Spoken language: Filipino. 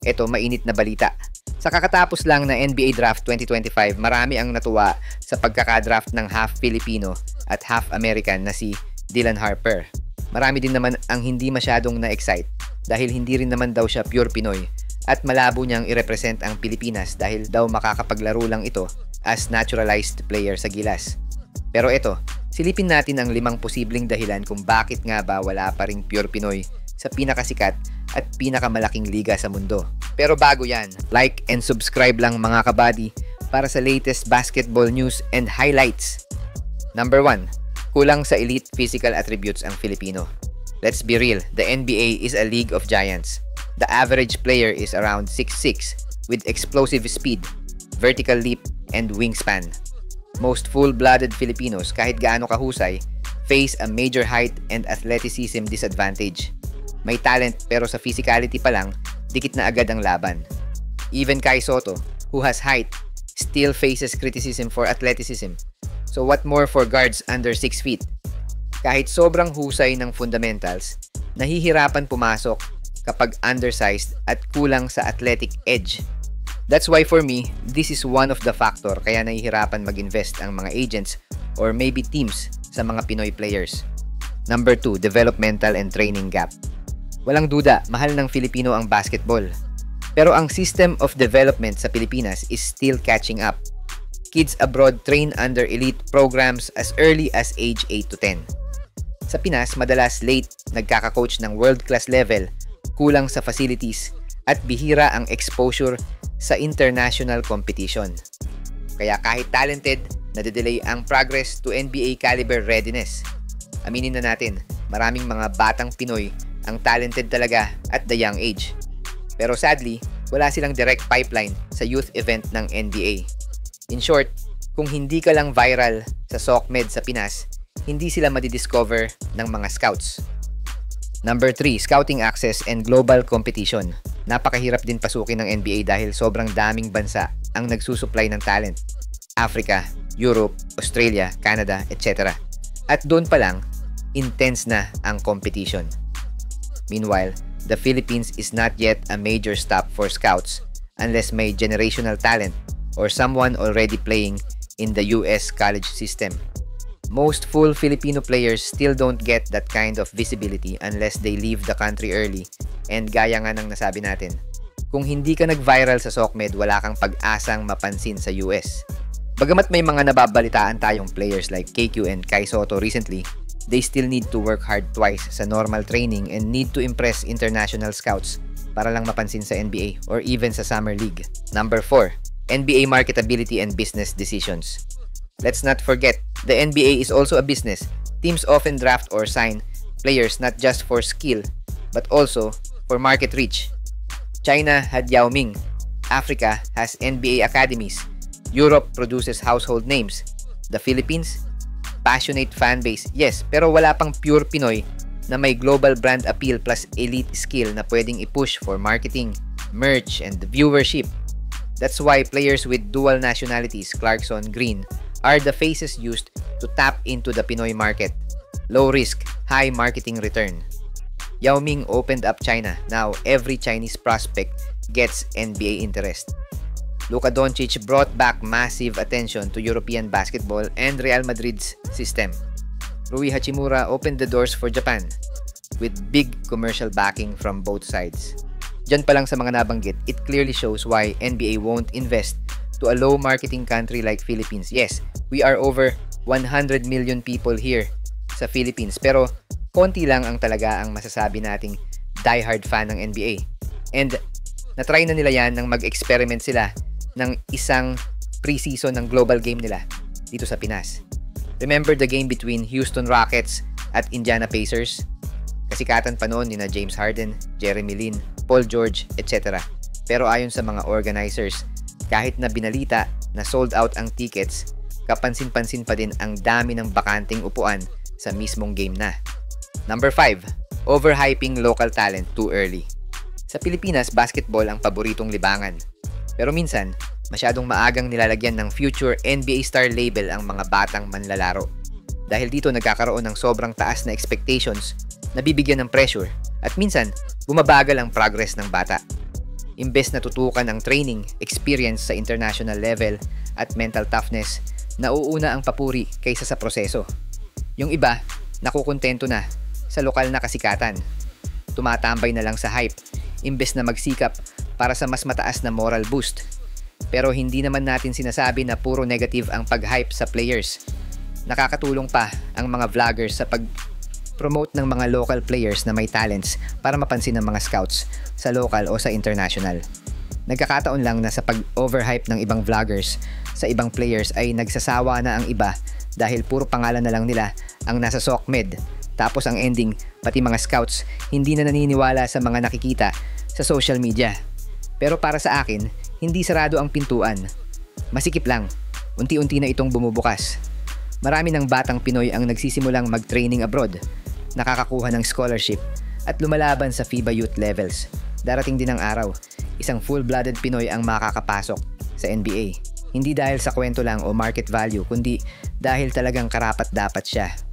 Ito, mainit na balita. Sa kakatapos lang na NBA Draft 2025, marami ang natuwa sa pagkakadraft ng half Filipino at half American na si Dylan Harper. Marami din naman ang hindi masyadong na-excite dahil hindi rin naman daw siya pure Pinoy at malabo niyang i-represent ang Pilipinas dahil daw makakapaglaro lang ito as naturalized player sa Gilas. Pero ito, silipin natin ang 5 posibleng dahilan kung bakit nga ba wala pa ring pure Pinoy sa pinakasikat at pinakamalaking liga sa mundo. Pero bago yan, like and subscribe lang mga kabady para sa latest basketball news and highlights. Number 1, kulang sa elite physical attributes ang Filipino. Let's be real, the NBA is a league of giants. The average player is around 6'6" with explosive speed, vertical leap, and wingspan. Most full-blooded Filipinos, kahit gaano kahusay, face a major height and athleticism disadvantage. May talent pero sa physicality pa lang, dikit na agad ang laban. Even Kai Sotto, who has height, still faces criticism for athleticism. So what more for guards under 6 feet? Kahit sobrang husay ng fundamentals, nahihirapan pumasok kapag undersized at kulang sa athletic edge. That's why for me, this is one of the factor kaya nahihirapan mag-invest ang mga agents or maybe teams sa mga Pinoy players. Number 2, developmental and training gap. Walang duda, mahal ng Filipino ang basketball. Pero ang system of development sa Pilipinas is still catching up. Kids abroad train under elite programs as early as age 8 to 10. Sa Pinas, madalas late nagkaka-coach ng world-class level, kulang sa facilities, at bihira ang exposure sa international competition. Kaya kahit talented, nade-delay ang progress to NBA caliber readiness. Aminin na natin, maraming mga batang Pinoy ang talented talaga at the young age. Pero sadly, wala silang direct pipeline sa youth event ng NBA. In short, kung hindi ka lang viral sa SOCMED sa Pinas, hindi sila madidiscover ng mga scouts. Number 3, scouting access and global competition. Napakahirap din pasukin ng NBA dahil sobrang daming bansa ang nagsusupply ng talent. Africa, Europe, Australia, Canada, etc. At doon pa lang, intense na ang competition. Meanwhile, the Philippines is not yet a major stop for scouts unless may generational talent or someone already playing in the US college system. Most full Filipino players still don't get that kind of visibility unless they leave the country early, and gaya nga ng nasabi natin, kung hindi ka nag-viral sa SOCMED, wala kang pag-asang mapansin sa US. Bagamat may mga nababalitaan tayong players like KQ and Kai Sotto recently, they still need to work hard twice sa normal training and need to impress international scouts para lang mapansin sa NBA or even sa Summer League. Number 4, NBA marketability and business decisions. Let's not forget, the NBA is also a business. Teams often draft or sign players not just for skill, but also for market reach. China had Yao Ming. Africa has NBA academies. Europe produces household names. The Philippines, passionate fan base, yes, pero wala pang pure Pinoy na may global brand appeal plus elite skill na pwedeng i-push for marketing, merch, and viewership. That's why players with dual nationalities, Clarkson, Green, are the faces used to tap into the Pinoy market. Low risk, high marketing return. Yao Ming opened up China. Now, every Chinese prospect gets NBA interest. Luka Doncic brought back massive attention to European basketball and Real Madrid's system. Rui Hachimura opened the doors for Japan with big commercial backing from both sides. Diyan pa lang sa mga nabanggit, it clearly shows why NBA won't invest to a low marketing country like Philippines. Yes, we are over 100 million people here sa Philippines, pero konti lang ang talaga ang masasabi nating diehard fan ng NBA. And natry na nila yan nang mag-experiment sila ng isang preseason ng global game nila dito sa Pinas. Remember the game between Houston Rockets at Indiana Pacers? Kasikatan pa noon ni na James Harden, Jeremy Lin, Paul George, etc. Pero ayon sa mga organizers, kahit na binalita na sold out ang tickets, kapansin-pansin pa din ang dami ng bakanting upuan sa mismong game na. Number 5, overhyping local talent too early. Sa Pilipinas, basketball ang paboritong libangan. Pero minsan, masyadong maagang nilalagyan ng future NBA star label ang mga batang manlalaro. Dahil dito nagkakaroon ng sobrang taas na expectations, nabibigyan ng pressure, at minsan, bumabagal ang progress ng bata. Imbes na tutukan ang training, experience sa international level at mental toughness, nauuna ang papuri kaysa sa proseso. Yung iba, nakukontento na sa lokal na kasikatan. Tumatambay na lang sa hype, imbes na magsikap para sa mas mataas na moral boost. Pero hindi naman natin sinasabi na puro negative ang pag-hype sa players. Nakakatulong pa ang mga vloggers sa pag-promote ng mga local players na may talents para mapansin ng mga scouts sa local o sa international. Nagkakataon lang na sa pag-overhype ng ibang vloggers sa ibang players ay nagsasawa na ang iba dahil puro pangalan na lang nila ang nasa SOCMED. Tapos ang ending, pati mga scouts hindi na naniniwala sa mga nakikita sa social media. Pero para sa akin, hindi sarado ang pintuan. Masikip lang, unti-unti na itong bumubukas. Marami ng batang Pinoy ang nagsisimulang mag-training abroad, nakakakuha ng scholarship at lumalaban sa FIBA youth levels. Darating din ang araw, isang full-blooded Pinoy ang makakapasok sa NBA. Hindi dahil sa kwento lang o market value, kundi dahil talagang karapat-dapat siya.